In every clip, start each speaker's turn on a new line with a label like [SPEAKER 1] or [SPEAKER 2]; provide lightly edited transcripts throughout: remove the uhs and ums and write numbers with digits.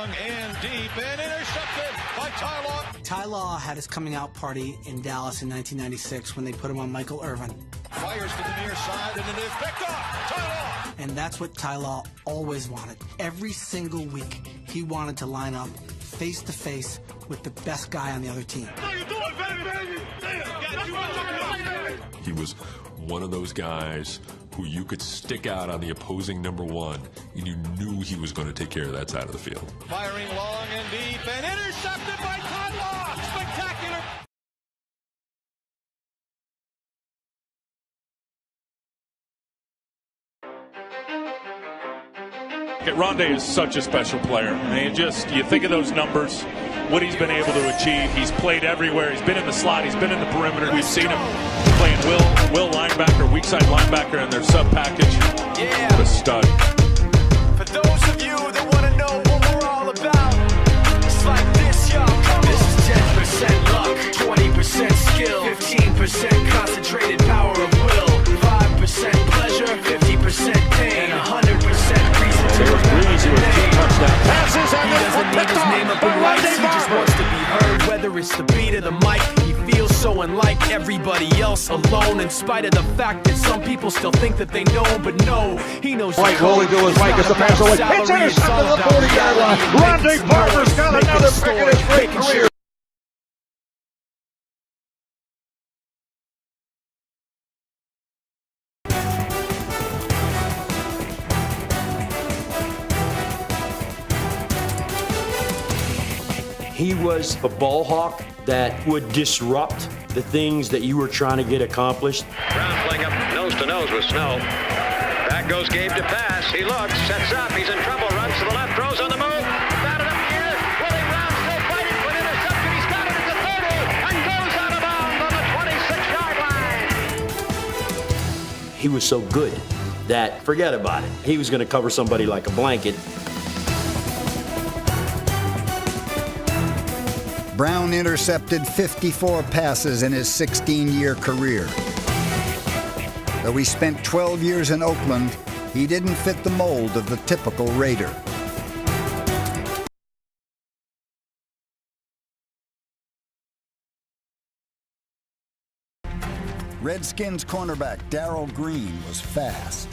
[SPEAKER 1] long and deep and intercepted by Ty Law.
[SPEAKER 2] Ty Law had his coming out party in Dallas in 1996 when they put him on Michael Irvin.
[SPEAKER 1] Fires to the near side and it is picked up. Ty Law.
[SPEAKER 2] And that's what Ty Law always wanted. Every single week, he wanted to line up face to face with the best guy on the other team.
[SPEAKER 1] How you doing, baby?
[SPEAKER 3] He was one of those guys who you could stick out on the opposing number one, and you knew he was going to take care of that side of the field.
[SPEAKER 1] Firing long and deep and intercepted by Ty Law. Spectacular.
[SPEAKER 4] Rondé is such a special player. I mean, you think of those numbers, what he's been able to achieve. He's played everywhere. He's been in the slot. He's been in the perimeter. We've seen him playing will linebacker, weak side linebacker in their sub package.
[SPEAKER 5] Yeah.
[SPEAKER 4] What a stud.
[SPEAKER 5] For those of you that want to know what we're all about, it's like this, y'all. This is 10% luck, 20% skill, 15% concentrated power of will, 5% pleasure, 50% pain, and 100% reason to remember his name.
[SPEAKER 4] Passes
[SPEAKER 5] He doesn't need his name up in lights, he just wants to be heard, whether it's the beat of the mic. He feels so unlike everybody else, alone, in spite of the fact that some people still think that they know, but no, he knows.
[SPEAKER 6] White rolling to his right, gets the pass away. It's intercepted to the 40-yard line. Rondé Barber's got another pick in his great career.
[SPEAKER 7] He was a ball hawk that would disrupt the things that you were trying to get accomplished.
[SPEAKER 8] Brown playing up nose to nose with Snow. Back goes Gabe to pass. He looks, sets up, he's in trouble, runs to the left, throws on the move. Batted up here. Willie Brown still fighting for an interception. He's got it at the 30 and goes out of bounds on the 26-yard line.
[SPEAKER 7] He was so good that forget about it. He was going to cover somebody like a blanket.
[SPEAKER 9] Brown intercepted 54 passes in his 16-year career. Though he spent 12 years in Oakland, he didn't fit the mold of the typical Raider. Redskins cornerback Darrell Green was fast.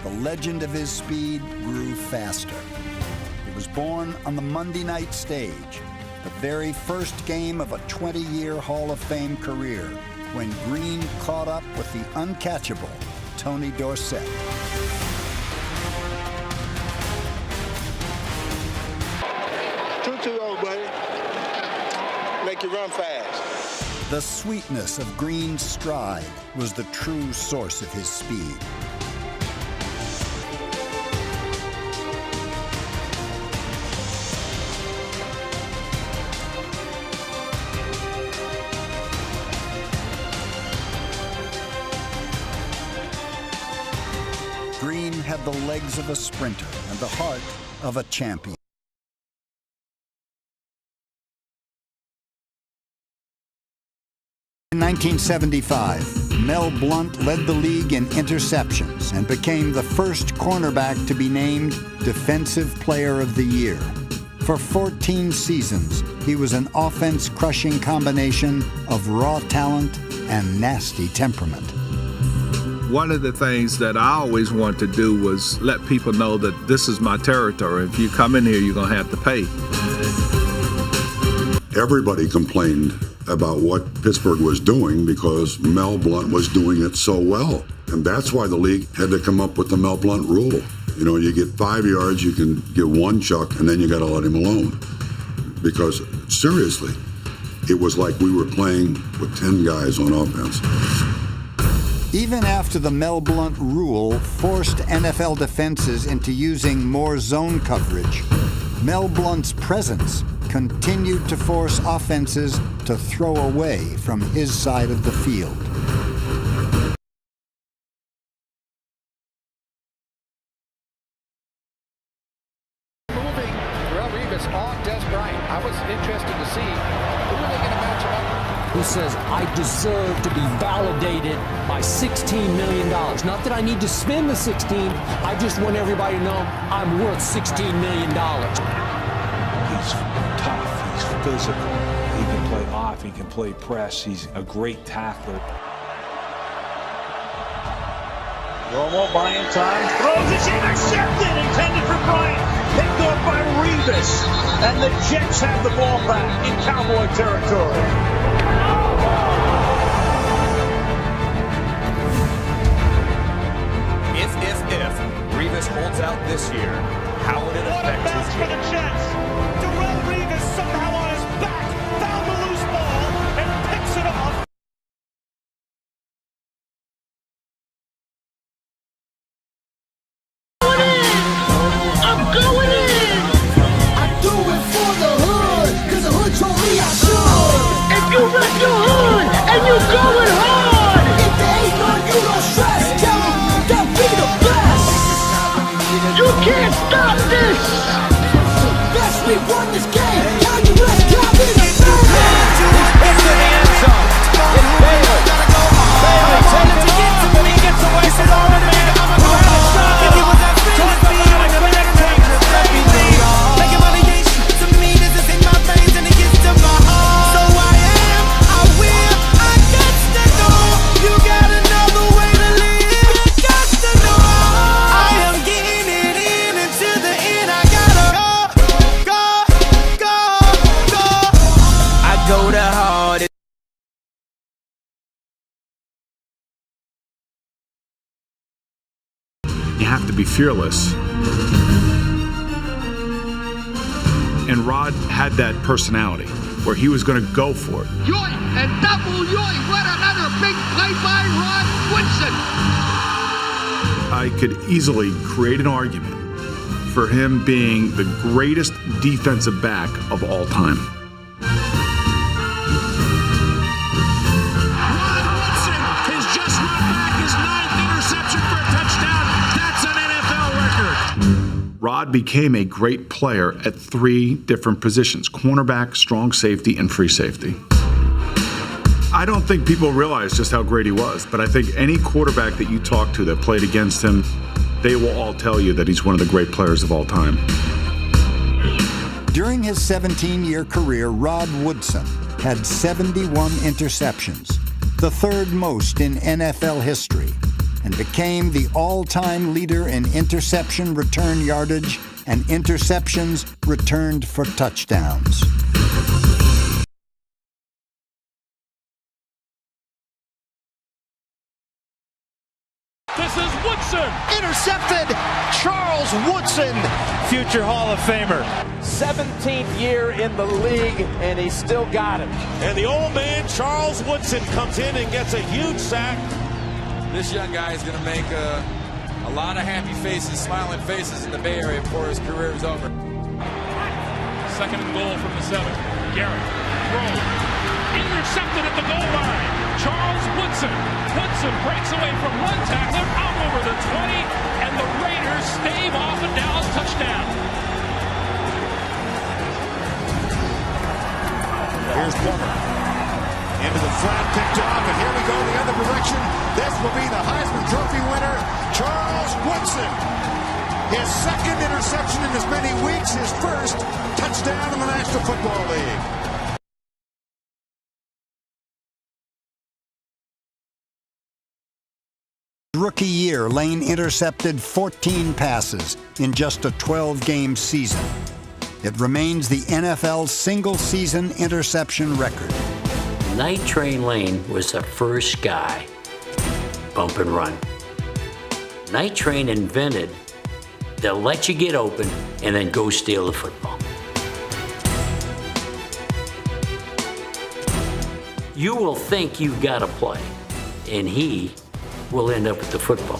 [SPEAKER 9] The legend of his speed grew faster. He was born on the Monday night stage, the very first game of a 20-year Hall of Fame career, when Green caught up with the uncatchable Tony Dorsett.
[SPEAKER 10] Two old buddy. Make you run fast.
[SPEAKER 9] The sweetness of Green's stride was the true source of his speed. Green had the legs of a sprinter and the heart of a champion. In 1975, Mel Blount led the league in interceptions and became the first cornerback to be named Defensive Player of the Year. For 14 seasons, he was an offense-crushing combination of raw talent and nasty temperament.
[SPEAKER 11] One of the things that I always wanted to do was let people know that this is my territory. If you come in here, you're going to have to pay.
[SPEAKER 12] Everybody complained about what Pittsburgh was doing because Mel Blount was doing it so well. And that's why the league had to come up with the Mel Blount rule. You know, you get 5 yards, you can get one chuck, and then you got to let him alone. Because, seriously, it was like we were playing with 10 guys on offense.
[SPEAKER 9] Even after the Mel Blount rule forced NFL defenses into using more zone coverage, Mel Blount's presence continued to force offenses to throw away from his side of the field.
[SPEAKER 13] Moving Revis on Des Bryant. I was interested to see who are they going to match him up.
[SPEAKER 14] Who says, I deserve to be validated by $16 million. Not that I need to spend the 16, I just want everybody to know I'm worth $16 million.
[SPEAKER 15] He's physical. He can play off. He can play press. He's a great tackler.
[SPEAKER 6] Romo buying time. Throws it. Intercepted. Intended for Bryant. Picked off by Revis. And the Jets have the ball back in Cowboy territory.
[SPEAKER 5] If Revis holds out this year, how would it affect his
[SPEAKER 1] for the Jets. Darrelle Revis somehow on his back found the loose ball and picks it off.
[SPEAKER 16] I'm going in! I do it for the hood, cause the hood told me I should. If you rep your hood and you going hard, if there ain't none, you don't stress. Tell them they'll be the best. You can't stop this. Best we won this game. Tell you let's drop it in the best.
[SPEAKER 5] into the end zone? It's Bailey. Bailey tended to get to, but he gets away from all the man. I'm a grab a shot. If he was that towards the line, the back takes making motivation to me. This is in my veins and it gets to my heart. So I am, I will, I got to know. You got another way to live. You got to know. I am getting it in until the end. I gotta go. I go the hardest.
[SPEAKER 17] You have to be fearless. And Rod had that personality where he was going to go for it.
[SPEAKER 16] Yoy and double yoy. What another big play by Rod Woodson.
[SPEAKER 17] I could easily create an argument for him being the greatest defensive back of all time.
[SPEAKER 16] Rod Woodson has just run back his 9th interception for a touchdown. That's an NFL record.
[SPEAKER 17] Rod became a great player at 3 different positions: cornerback, strong safety, and free safety. I don't think people realize just how great he was, but I think any quarterback that you talk to that played against him, they will all tell you that he's one of the great players of all time.
[SPEAKER 9] During his 17-year career, Rod Woodson had 71 interceptions, the 3rd most in NFL history, and became the all-time leader in interception return yardage and interceptions returned for touchdowns.
[SPEAKER 1] This is Woodson. Intercepted. Charles Woodson, future Hall of Famer.
[SPEAKER 5] 17th year in the league, and he still got it.
[SPEAKER 1] And the old man, Charles Woodson, comes in and gets a huge sack.
[SPEAKER 18] This young guy is going to make a lot of happy faces, smiling faces in the Bay Area before his career is over.
[SPEAKER 4] 2nd and goal from the 7. Garrett throws. Intercepted at the goal line. Charles Woodson. Woodson breaks away from one tackler, out over the 20, and the Raiders stave off a Dallas touchdown.
[SPEAKER 1] Here's Plummer. Into the flat, picked off, and here we go the other direction. This will be the Heisman Trophy winner, Charles Woodson. His 2nd interception in as many weeks, his 1st touchdown in the National Football League.
[SPEAKER 9] Rookie year, Lane intercepted 14 passes in just a 12-game season. It remains the NFL's single-season interception record.
[SPEAKER 19] Night Train Lane was the first guy, bump and run. Night Train invented, they'll let you get open and then go steal the football. You will think you've got a play, and he will end up with the football.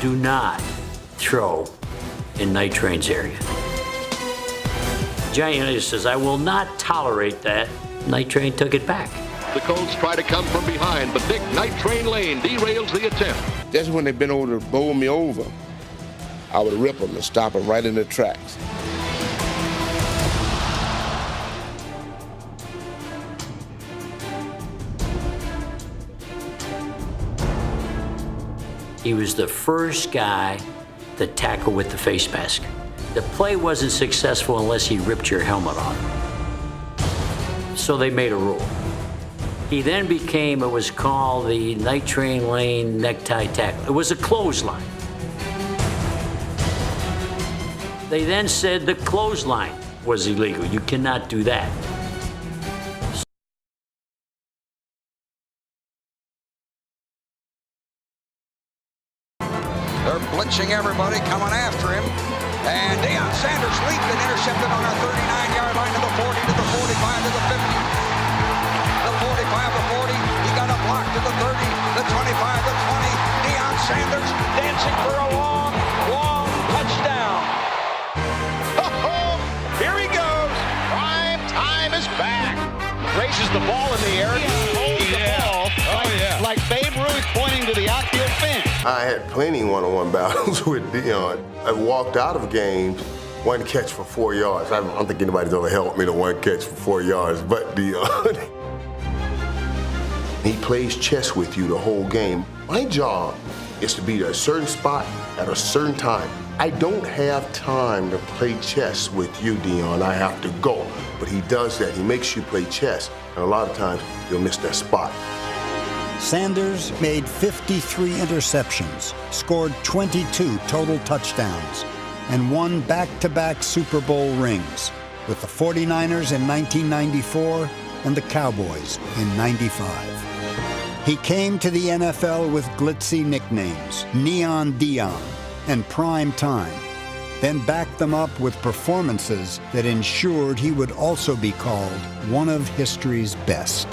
[SPEAKER 19] Do not throw in Night Train's area. Johnny Unitas says, I will not tolerate that. Night Train took it back.
[SPEAKER 20] The Colts try to come from behind, but Nick Night Train Lane derails the attempt.
[SPEAKER 21] That's when they've been able to bowl me over. I would rip them and stop them right in their tracks.
[SPEAKER 19] He was the first guy to tackle with the face mask. The play wasn't successful unless he ripped your helmet off. So they made a rule. He then became, it was called the Night Train Lane necktie tackle. It was a clothesline. They then said the clothesline was illegal. You cannot do that.
[SPEAKER 2] They're blitzing everybody, coming after him. And Deion Sanders leaped and intercepted on our 39-yard line to the 40, to the 45, to the 50. The 45 to 40. He got a block to the 30, the 25 to 20. Deion Sanders dancing for a long, long touchdown.
[SPEAKER 16] Here he goes. Prime time is back. Raises the ball in the air. Holds the ball like Babe Ruth pointing to the outfield fence.
[SPEAKER 10] I had plenty one-on-one battles with Deion. I walked out of games, one catch for 4 yards. I don't think anybody's ever helped me to one catch for 4 yards, but Deion. He plays chess with you the whole game. My job is to be at a certain spot at a certain time. I don't have time to play chess with you, Deion. I have to go. But he does that. He makes you play chess. And a lot of times, you'll miss that spot.
[SPEAKER 9] Sanders made 53 interceptions, scored 22 total touchdowns, and won back-to-back Super Bowl rings with the 49ers in 1994 and the Cowboys in '95. He came to the NFL with glitzy nicknames, Neon Deion and Prime Time, then backed them up with performances that ensured he would also be called one of history's best.